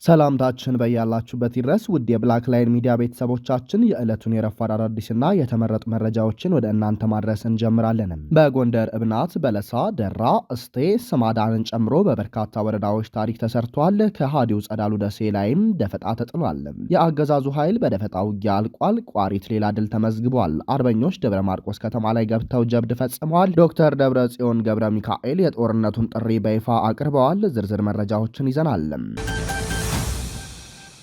ሰላምታችን በያላችሁበት ይድረስ ውድ የብላክ ላይን ሚዲያ ቤተሰቦቻችን የዕለቱን የረፋድ አዳዲስና የተመረጡ መረጃዎችን ወደ እናንተ ማድረስ እንጀምራለን። በጎንደር እብናት፣ በለሳ፣ ደራ፣ እስቴ፣ ስማዳንን ጨምሮ በበርካታ ወረዳዎች ታሪክ ተሰርቷል። ከሃዲው ጸዳሉ ደሴ ላይም ደፈጣ ተጥሏል። የአገዛዙ ኃይል በደፈጣ ውጊያ አልቋል። ቋሪት ሌላ ድል ተመዝግቧል። አርበኞች ደብረ ማርቆስ ከተማ ላይ ገብተው ጀብድ ፈጽመዋል። ዶክተር ደብረ ጽዮን ገብረ ሚካኤል የጦርነቱን ጥሪ በይፋ አቅርበዋል። ዝርዝር መረጃዎችን ይዘናል።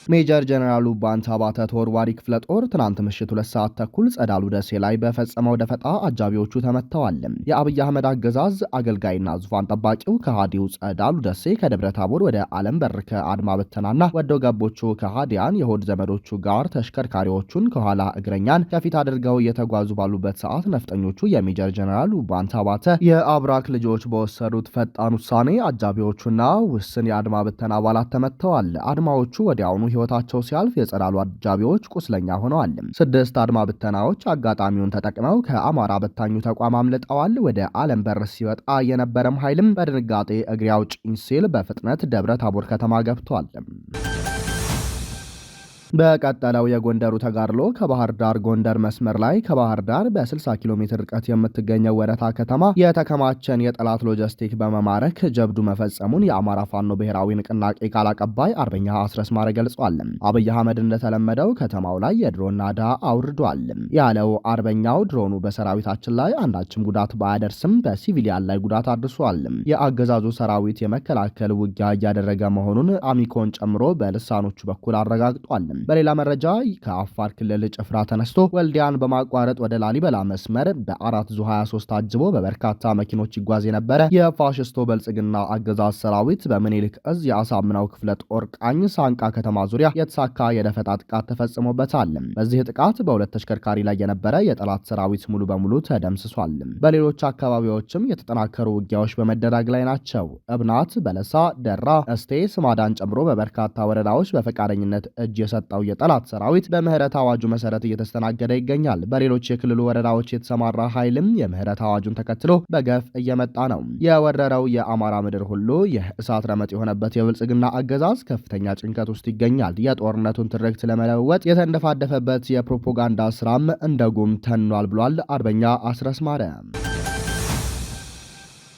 ሜጀር ጀነራሉ ባንታ ባተ ተወርዋሪ ክፍለ ጦር ትናንት ምሽት 2 ሰዓት ተኩል ጸዳሉ ደሴ ላይ በፈጸመው ደፈጣ አጃቢዎቹ ተመተዋል። የአብይ አህመድ አገዛዝ አገልጋይና ዙፋን ጠባቂው ከሃዲው ጸዳሉ ደሴ ከደብረ ታቦር ወደ ዓለም በር ከአድማ በተናና ወዶ ገቦቹ ከሃዲያን የሆድ ዘመዶቹ ጋር ተሽከርካሪዎቹን ከኋላ እግረኛን ከፊት አድርገው እየተጓዙ ባሉበት ሰዓት ነፍጠኞቹ የሜጀር ጀነራሉ ባንታ ባተ የአብራክ ልጆች በወሰዱት ፈጣን ውሳኔ አጃቢዎቹና ውስን የአድማ በተና አባላት ተመተዋል። አድማዎቹ ወዲያውኑ ህይወታቸው ሲያልፍ የጸዳሉ አጃቢዎች ቁስለኛ ሆነዋል። 6 አድማ ብተናዎች አጋጣሚውን ተጠቅመው ከአማራ በታኙ ተቋም አምልጠዋል። ወደ ዓለም በር ሲወጣ የነበረም ኃይልም በድንጋጤ እግሬ አውጭኝ ሲል በፍጥነት ደብረ ታቦር ከተማ ገብቷል። በቀጠለው የጎንደሩ ተጋድሎ ከባህር ዳር ጎንደር መስመር ላይ ከባህር ዳር በ60 ኪሎ ሜትር ርቀት የምትገኘው ወረታ ከተማ የተከማቸን የጠላት ሎጂስቲክ በመማረክ ጀብዱ መፈጸሙን የአማራ ፋኖ ብሔራዊ ንቅናቄ ቃል አቀባይ አርበኛ አስረስ ማረ ገልጿል። አብይ አህመድ እንደተለመደው ከተማው ላይ የድሮን ናዳ አውርዷል ያለው አርበኛው ድሮኑ በሰራዊታችን ላይ አንዳችም ጉዳት ባያደርስም በሲቪሊያን ላይ ጉዳት አድርሷል። የአገዛዙ ሰራዊት የመከላከል ውጊያ እያደረገ መሆኑን አሚኮን ጨምሮ በልሳኖቹ በኩል አረጋግጧል። በሌላ መረጃ ከአፋር ክልል ጭፍራ ተነስቶ ወልዲያን በማቋረጥ ወደ ላሊበላ መስመር በ4 ዙ 23 ታጅቦ በበርካታ መኪኖች ይጓዝ የነበረ የፋሽስቶ ብልጽግና አገዛዝ ሰራዊት በምኒልክ እዝ የአሳምናው ክፍለ ጦር ቃኝ ሳንቃ ከተማ ዙሪያ የተሳካ የደፈጣ ጥቃት ተፈጽሞበታል። በዚህ ጥቃት በሁለት ተሽከርካሪ ላይ የነበረ የጠላት ሰራዊት ሙሉ በሙሉ ተደምስሷል። በሌሎች አካባቢዎችም የተጠናከሩ ውጊያዎች በመደረግ ላይ ናቸው። እብናት፣ በለሳ፣ ደራ፣ እስቴ፣ ስማዳን ጨምሮ በበርካታ ወረዳዎች በፈቃደኝነት እጅ የሰጠው የጠላት ሰራዊት በምህረት አዋጁ መሰረት እየተስተናገደ ይገኛል። በሌሎች የክልሉ ወረዳዎች የተሰማራ ኃይልም የምህረት አዋጁን ተከትሎ በገፍ እየመጣ ነው። የወረረው የአማራ ምድር ሁሉ የእሳት ረመጥ የሆነበት የብልጽግና አገዛዝ ከፍተኛ ጭንቀት ውስጥ ይገኛል። የጦርነቱን ትርክት ለመለወጥ የተንደፋደፈበት የፕሮፓጋንዳ ስራም እንደ ጉም ተኗል ብሏል አርበኛ አስረስ ማረ።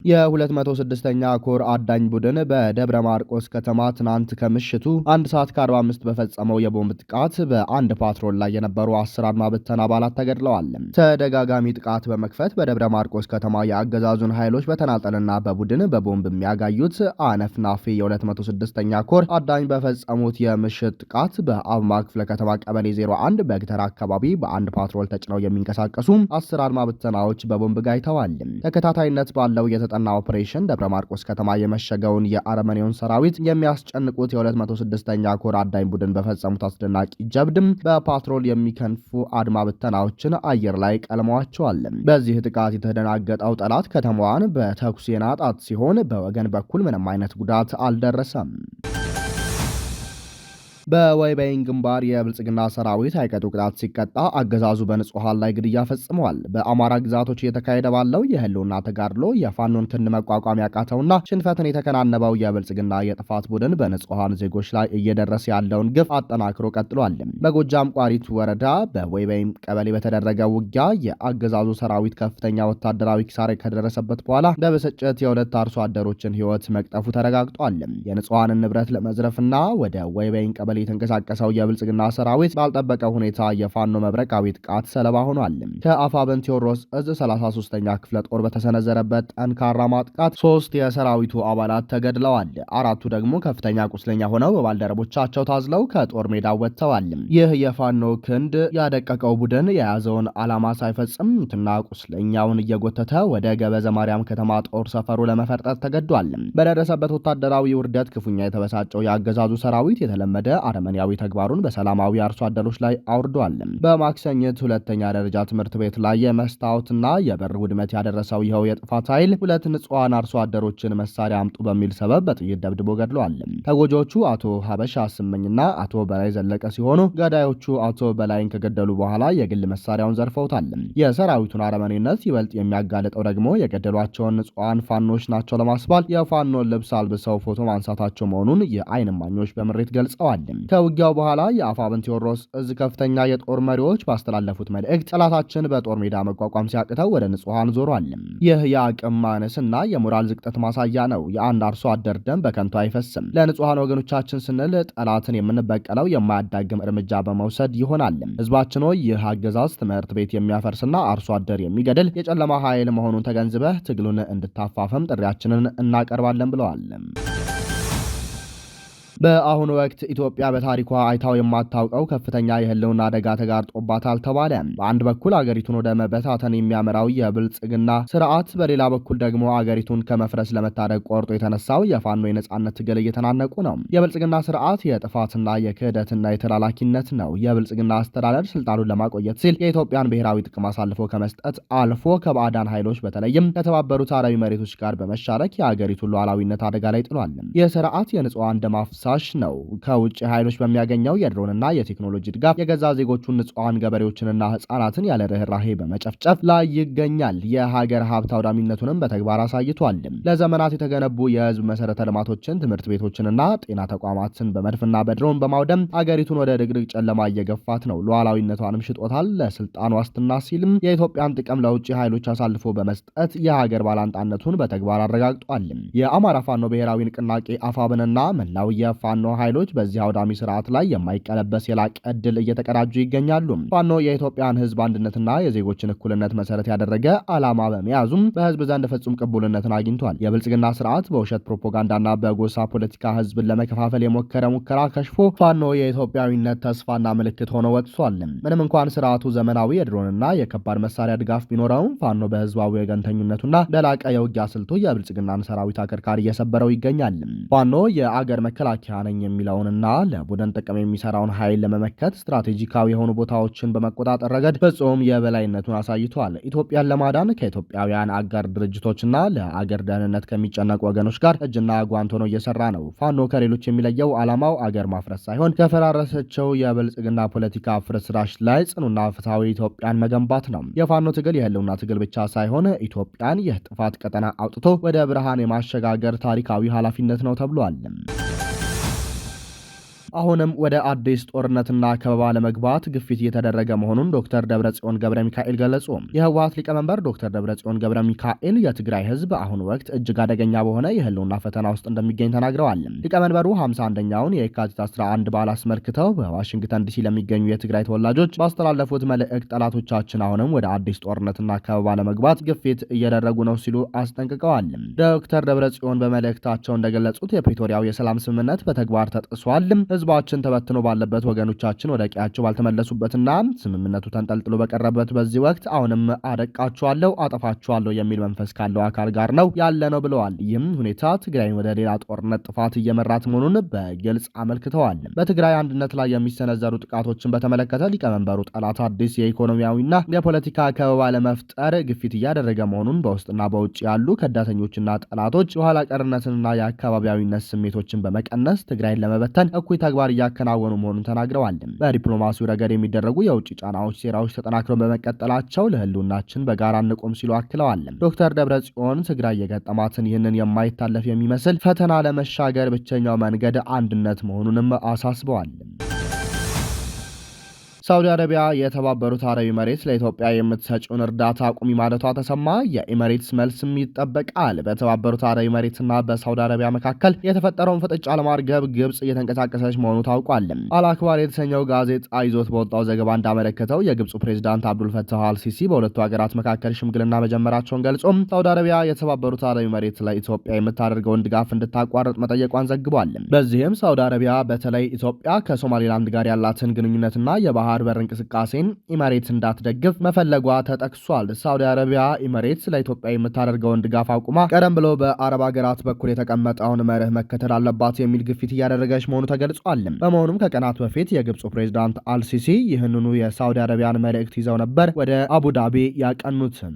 የ206ኛ ኮር አዳኝ ቡድን በደብረ ማርቆስ ከተማ ትናንት ከምሽቱ 1 ሰዓት ከ45 በፈጸመው የቦምብ ጥቃት በአንድ ፓትሮል ላይ የነበሩ 10 አድማ ብተና አባላት ተገድለዋል። ተደጋጋሚ ጥቃት በመክፈት በደብረ ማርቆስ ከተማ የአገዛዙን ኃይሎች በተናጠልና በቡድን በቦምብ የሚያጋዩት አነፍናፌ የ206ኛ ኮር አዳኝ በፈጸሙት የምሽት ጥቃት በአብማ ክፍለ ከተማ ቀበሌ 01 በግተራ አካባቢ በአንድ ፓትሮል ተጭነው የሚንቀሳቀሱ 10 አድማ ብተናዎች በቦምብ ጋይተዋል። ተከታታይነት ባለው ጠና ኦፕሬሽን ደብረ ማርቆስ ከተማ የመሸገውን የአረመኔውን ሰራዊት የሚያስጨንቁት የ206ኛ ኮር አዳኝ ቡድን በፈጸሙት አስደናቂ ጀብድም በፓትሮል የሚከንፉ አድማ ብተናዎችን አየር ላይ ቀልመዋቸዋል። በዚህ ጥቃት የተደናገጠው ጠላት ከተማዋን በተኩስ የናጣት ሲሆን በወገን በኩል ምንም አይነት ጉዳት አልደረሰም። በወይበይን ግንባር የብልጽግና ሰራዊት አይቀጡ ቅጣት ሲቀጣ አገዛዙ በንጹሃን ላይ ግድያ ፈጽመዋል። በአማራ ግዛቶች እየተካሄደ ባለው የህልውና ተጋድሎ የፋኖን ክንድ መቋቋም ያቃተውና ሽንፈትን የተከናነበው የብልጽግና የጥፋት ቡድን በንጹሃን ዜጎች ላይ እየደረሰ ያለውን ግፍ አጠናክሮ ቀጥሏል። በጎጃም ቋሪት ወረዳ በወይበይን ቀበሌ በተደረገ ውጊያ የአገዛዙ ሰራዊት ከፍተኛ ወታደራዊ ኪሳራ ከደረሰበት በኋላ በብስጭት የሁለት አርሶ አደሮችን ህይወት መቅጠፉ ተረጋግጧል። የንጹሃንን ንብረት ለመዝረፍና ወደ ወይበይን ቀበሌ የተንቀሳቀሰው የብልጽግና ሰራዊት ባልጠበቀው ሁኔታ የፋኖ መብረቃዊ ጥቃት ሰለባ ሆኗል። ከአፋብን ቴዎድሮስ እዝ 33ኛ ክፍለ ጦር በተሰነዘረበት ጠንካራ ማጥቃት 3 የሰራዊቱ አባላት ተገድለዋል። 4ቱ ደግሞ ከፍተኛ ቁስለኛ ሆነው በባልደረቦቻቸው ታዝለው ከጦር ሜዳ ወጥተዋል። ይህ የፋኖ ክንድ ያደቀቀው ቡድን የያዘውን ዓላማ ሳይፈጽም ሙትና ቁስለኛውን እየጎተተ ወደ ገበዘ ማርያም ከተማ ጦር ሰፈሩ ለመፈርጠት ተገዷል። በደረሰበት ወታደራዊ ውርደት ክፉኛ የተበሳጨው የአገዛዙ ሰራዊት የተለመደ አረመኔያዊ ተግባሩን በሰላማዊ አርሶ አደሮች ላይ አውርዷል። በማክሰኝት ሁለተኛ ደረጃ ትምህርት ቤት ላይ የመስታወትና የበር ውድመት ያደረሰው ይኸው የጥፋት ኃይል 2 ንጹሃን አርሶ አደሮችን መሳሪያ አምጡ በሚል ሰበብ በጥይት ደብድቦ ገድለዋል። ተጎጂዎቹ አቶ ሀበሻ ስመኝና አቶ በላይ ዘለቀ ሲሆኑ ገዳዮቹ አቶ በላይን ከገደሉ በኋላ የግል መሳሪያውን ዘርፈውታል። የሰራዊቱን አረመኔነት ይበልጥ የሚያጋልጠው ደግሞ የገደሏቸውን ንጹሃን ፋኖች ናቸው ለማስባል የፋኖን ልብስ አልብሰው ፎቶ ማንሳታቸው መሆኑን የዓይን እማኞች በምሬት ገልጸዋል። ከውጊያው በኋላ የአፋብን ቴዎድሮስ እዝ ከፍተኛ የጦር መሪዎች ባስተላለፉት መልእክት ጠላታችን በጦር ሜዳ መቋቋም ሲያቅተው ወደ ንጹሃን ዞሯል። ይህ የአቅም ማነስና የሞራል ዝቅጠት ማሳያ ነው። የአንድ አርሶ አደር ደም በከንቱ አይፈስም። ለንጹሃን ወገኖቻችን ስንል ጠላትን የምንበቀለው የማያዳግም እርምጃ በመውሰድ ይሆናል። ህዝባችን ሆይ ይህ አገዛዝ ትምህርት ቤት የሚያፈርስና አርሶ አደር የሚገድል የጨለማ ኃይል መሆኑን ተገንዝበህ ትግሉን እንድታፋፈም ጥሪያችንን እናቀርባለን ብለዋል። በአሁኑ ወቅት ኢትዮጵያ በታሪኳ አይታው የማታውቀው ከፍተኛ የህልውና አደጋ ተጋርጦባታል ተባለ። በአንድ በኩል አገሪቱን ወደ መበታተን የሚያመራው የብልጽግና ስርዓት፣ በሌላ በኩል ደግሞ አገሪቱን ከመፍረስ ለመታደግ ቆርጦ የተነሳው የፋኖ የነጻነት ትግል እየተናነቁ ነው። የብልጽግና ስርዓት የጥፋትና የክህደትና የተላላኪነት ነው። የብልጽግና አስተዳደር ስልጣኑን ለማቆየት ሲል የኢትዮጵያን ብሔራዊ ጥቅም አሳልፎ ከመስጠት አልፎ ከባዕዳን ኃይሎች በተለይም ከተባበሩት አረብ ኤሚሬቶች ጋር በመሻረክ የአገሪቱን ሉዓላዊነት አደጋ ላይ ጥሏል። ይህ ስርዓት የንጹሃን ደም አፍሳሽ ነው። ከውጭ ኃይሎች በሚያገኘው የድሮንና የቴክኖሎጂ ድጋፍ የገዛ ዜጎቹን ንጹሃን ገበሬዎችንና ህጻናትን ያለ ርህራሄ በመጨፍጨፍ ላይ ይገኛል። የሀገር ሀብት አውዳሚነቱንም በተግባር አሳይቷል። ለዘመናት የተገነቡ የህዝብ መሰረተ ልማቶችን፣ ትምህርት ቤቶችንና ጤና ተቋማትን በመድፍና በድሮን በማውደም አገሪቱን ወደ ድቅድቅ ጨለማ እየገፋት ነው። ሉዓላዊነቷንም ሽጦታል። ለስልጣን ዋስትና ሲልም የኢትዮጵያን ጥቅም ለውጭ ኃይሎች አሳልፎ በመስጠት የሀገር ባላንጣነቱን በተግባር አረጋግጧል። የአማራ ፋኖ ብሔራዊ ንቅናቄ አፋብንና መላው ፋኖ ኃይሎች በዚህ አውዳሚ ስርዓት ላይ የማይቀለበስ የላቀ ዕድል እየተቀዳጁ ይገኛሉ። ፋኖ የኢትዮጵያን ህዝብ አንድነትና የዜጎችን እኩልነት መሰረት ያደረገ ዓላማ በመያዙም በህዝብ ዘንድ ፍጹም ቅቡልነትን አግኝቷል። የብልጽግና ስርዓት በውሸት ፕሮፓጋንዳና በጎሳ ፖለቲካ ህዝብን ለመከፋፈል የሞከረ ሙከራ ከሽፎ ፋኖ የኢትዮጵያዊነት ተስፋና ምልክት ሆኖ ወጥቷል። ምንም እንኳን ስርዓቱ ዘመናዊ የድሮንና የከባድ መሳሪያ ድጋፍ ቢኖረውም ፋኖ በህዝባዊ ወገንተኝነቱና በላቀ የውጊያ ስልቱ የብልጽግናን ሰራዊት አከርካሪ እየሰበረው ይገኛል። ፋኖ የአገር መከላከያ ነኝ የሚለውንና ለቡድን ጥቅም የሚሰራውን ኃይል ለመመከት ስትራቴጂካዊ የሆኑ ቦታዎችን በመቆጣጠር ረገድ ፍጹም የበላይነቱን አሳይቷል። ኢትዮጵያን ለማዳን ከኢትዮጵያውያን አጋር ድርጅቶችና ለአገር ደህንነት ከሚጨነቁ ወገኖች ጋር እጅና ጓንት ሆኖ እየሰራ ነው። ፋኖ ከሌሎች የሚለየው ዓላማው አገር ማፍረስ ሳይሆን ከፈራረሰችው የብልጽግና ፖለቲካ ፍርስራሽ ላይ ጽኑና ፍትሐዊ ኢትዮጵያን መገንባት ነው። የፋኖ ትግል የህልውና ትግል ብቻ ሳይሆን ኢትዮጵያን የጥፋት ቀጠና አውጥቶ ወደ ብርሃን የማሸጋገር ታሪካዊ ኃላፊነት ነው ተብሏል። አሁንም ወደ አዲስ ጦርነትና ከበባ ለመግባት ግፊት እየተደረገ መሆኑን ዶክተር ደብረጽዮን ገብረ ሚካኤል ገለጹ። የህወሓት ሊቀመንበር ዶክተር ደብረጽዮን ገብረ ሚካኤል የትግራይ ህዝብ በአሁኑ ወቅት እጅግ አደገኛ በሆነ የህልውና ፈተና ውስጥ እንደሚገኝ ተናግረዋል። ሊቀመንበሩ 51ኛውን የካቲት 11 በዓል አስመልክተው በዋሽንግተን ዲሲ ለሚገኙ የትግራይ ተወላጆች ባስተላለፉት መልእክት ጠላቶቻችን አሁንም ወደ አዲስ ጦርነትና ከበባ ለመግባት ግፊት እየደረጉ ነው ሲሉ አስጠንቅቀዋል። ዶክተር ደብረጽዮን በመልእክታቸው እንደገለጹት የፕሪቶሪያው የሰላም ስምምነት በተግባር ተጥሷል። ህዝባችን ተበትኖ ባለበት ወገኖቻችን ወደ ቀያቸው ባልተመለሱበትና ስምምነቱ ተንጠልጥሎ በቀረበት በዚህ ወቅት አሁንም አደቃቸዋለሁ፣ አጠፋቸዋለሁ የሚል መንፈስ ካለው አካል ጋር ነው ያለ ነው ብለዋል። ይህም ሁኔታ ትግራይን ወደ ሌላ ጦርነት ጥፋት እየመራት መሆኑን በግልጽ አመልክተዋል። በትግራይ አንድነት ላይ የሚሰነዘሩ ጥቃቶችን በተመለከተ ሊቀመንበሩ ጠላት አዲስ የኢኮኖሚያዊና የፖለቲካ ከበባ ለመፍጠር ግፊት እያደረገ መሆኑን በውስጥና በውጭ ያሉ ከዳተኞችና ጠላቶች የኋላ ቀርነትንና የአካባቢያዊነት ስሜቶችን በመቀነስ ትግራይን ለመበተን እኩይ ተግባር እያከናወኑ መሆኑን ተናግረዋል። በዲፕሎማሲው ረገድ የሚደረጉ የውጭ ጫናዎች፣ ሴራዎች ተጠናክረው በመቀጠላቸው ለህልውናችን በጋራ እንቆም ሲሉ አክለዋል። ዶክተር ደብረጽዮን ትግራይ የገጠማትን ይህንን የማይታለፍ የሚመስል ፈተና ለመሻገር ብቸኛው መንገድ አንድነት መሆኑንም አሳስበዋል። ሳውዲ አረቢያ የተባበሩት አረብ ኤሚሬትስ ለኢትዮጵያ የምትሰጪውን እርዳታ አቁሚ ማለቷ ተሰማ። የኤሚሬትስ መልስም ይጠበቃል። በተባበሩት አረብ ኤሚሬትስና በሳውዲ አረቢያ መካከል የተፈጠረውን ፍጥጫ ለማርገብ ግብጽ እየተንቀሳቀሰች መሆኑ ታውቋል። አልአክባር የተሰኘው ጋዜጣ ይዞት በወጣው ዘገባ እንዳመለከተው የግብፁ ፕሬዝዳንት አብዱልፈታህ አልሲሲ በሁለቱ ሀገራት መካከል ሽምግልና መጀመራቸውን ገልጾም ሳውዲ አረቢያ የተባበሩት አረብ ኤሚሬትስ ለኢትዮጵያ የምታደርገውን ድጋፍ እንድታቋርጥ መጠየቋን ዘግቧል። በዚህም ሳውዲ አረቢያ በተለይ ኢትዮጵያ ከሶማሌላንድ ጋር ያላትን ግንኙነትና የባህር የባህር በር እንቅስቃሴን ኢሚሬትስ እንዳትደግፍ መፈለጓ ተጠቅሷል። ሳውዲ አረቢያ ኢሚሬትስ ለኢትዮጵያ የምታደርገውን ድጋፍ አቁማ ቀደም ብሎ በአረብ ሀገራት በኩል የተቀመጠውን መርህ መከተል አለባት የሚል ግፊት እያደረገች መሆኑ ተገልጿል። በመሆኑም ከቀናት በፊት የግብፁ ፕሬዝዳንት አልሲሲ ይህንኑ የሳውዲ አረቢያን መልእክት ይዘው ነበር ወደ አቡዳቢ ያቀኑትም።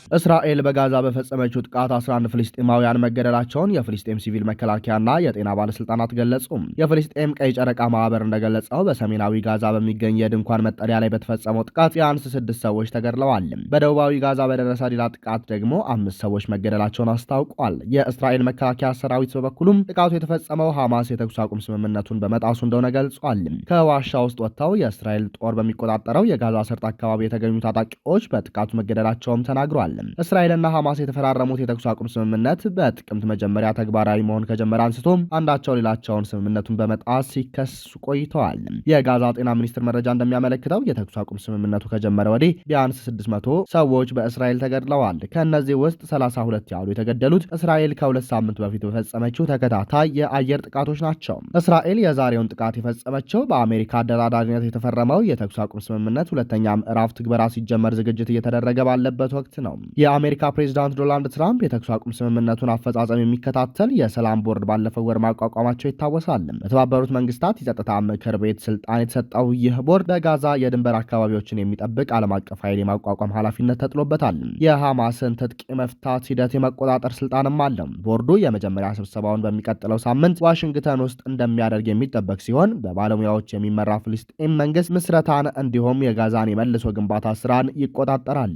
እስራኤል በጋዛ በፈጸመችው ጥቃት 11 ፍልስጤማውያን መገደላቸውን የፍልስጤም ሲቪል መከላከያና የጤና ባለስልጣናት ገለጹ። የፍልስጤም ቀይ ጨረቃ ማህበር እንደገለጸው በሰሜናዊ ጋዛ በሚገኝ የድንኳን መጠለያ ላይ በተፈጸመው ጥቃት ቢያንስ 6 ሰዎች ተገድለዋል። በደቡባዊ ጋዛ በደረሰ ሌላ ጥቃት ደግሞ 5 ሰዎች መገደላቸውን አስታውቋል። የእስራኤል መከላከያ ሰራዊት በበኩሉም ጥቃቱ የተፈጸመው ሐማስ የተኩስ አቁም ስምምነቱን በመጣሱ እንደሆነ ገልጿል። ከዋሻ ውስጥ ወጥተው የእስራኤል ጦር በሚቆጣጠረው የጋዛ ሰርጥ አካባቢ የተገኙ ታጣቂዎች በጥቃቱ መገደላቸውም ተናግሯል። እስራኤልና ሐማስ የተፈራረሙት የተኩስ አቁም ስምምነት በጥቅምት መጀመሪያ ተግባራዊ መሆን ከጀመረ አንስቶ አንዳቸው ሌላቸውን ስምምነቱን በመጣስ ሲከሱ ቆይተዋል። የጋዛ ጤና ሚኒስቴር መረጃ እንደሚያመለክተው የተኩስ አቁም ስምምነቱ ከጀመረ ወዲህ ቢያንስ 600 ሰዎች በእስራኤል ተገድለዋል። ከእነዚህ ውስጥ 32 ያሉ የተገደሉት እስራኤል ከ2 ሳምንት በፊት በፈጸመችው ተከታታይ የአየር ጥቃቶች ናቸው። እስራኤል የዛሬውን ጥቃት የፈጸመችው በአሜሪካ አደራዳሪነት የተፈረመው የተኩስ አቁም ስምምነት ሁለተኛ ምዕራፍ ትግበራ ሲጀመር ዝግጅት እየተደረገ ባለበት ወቅት ነው። የአሜሪካ ፕሬዝዳንት ዶናልድ ትራምፕ የተኩስ አቁም ስምምነቱን አፈጻጸም የሚከታተል የሰላም ቦርድ ባለፈው ወር ማቋቋማቸው ይታወሳል። በተባበሩት መንግስታት የጸጥታ ምክር ቤት ስልጣን የተሰጠው ይህ ቦርድ በጋዛ የድንበር አካባቢዎችን የሚጠብቅ ዓለም አቀፍ ኃይል የማቋቋም ኃላፊነት ተጥሎበታል። የሐማስን ትጥቅ የመፍታት ሂደት የመቆጣጠር ስልጣንም አለው። ቦርዱ የመጀመሪያ ስብሰባውን በሚቀጥለው ሳምንት ዋሽንግተን ውስጥ እንደሚያደርግ የሚጠበቅ ሲሆን በባለሙያዎች የሚመራ ፍልስጤም መንግስት ምስረታን እንዲሁም የጋዛን የመልሶ ግንባታ ስራን ይቆጣጠራል።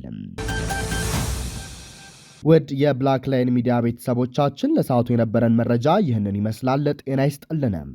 ውድ የብላክ ላይን ሚዲያ ቤተሰቦቻችን ለሰዓቱ የነበረን መረጃ ይህንን ይመስላል። ጤና ይስጥልንም።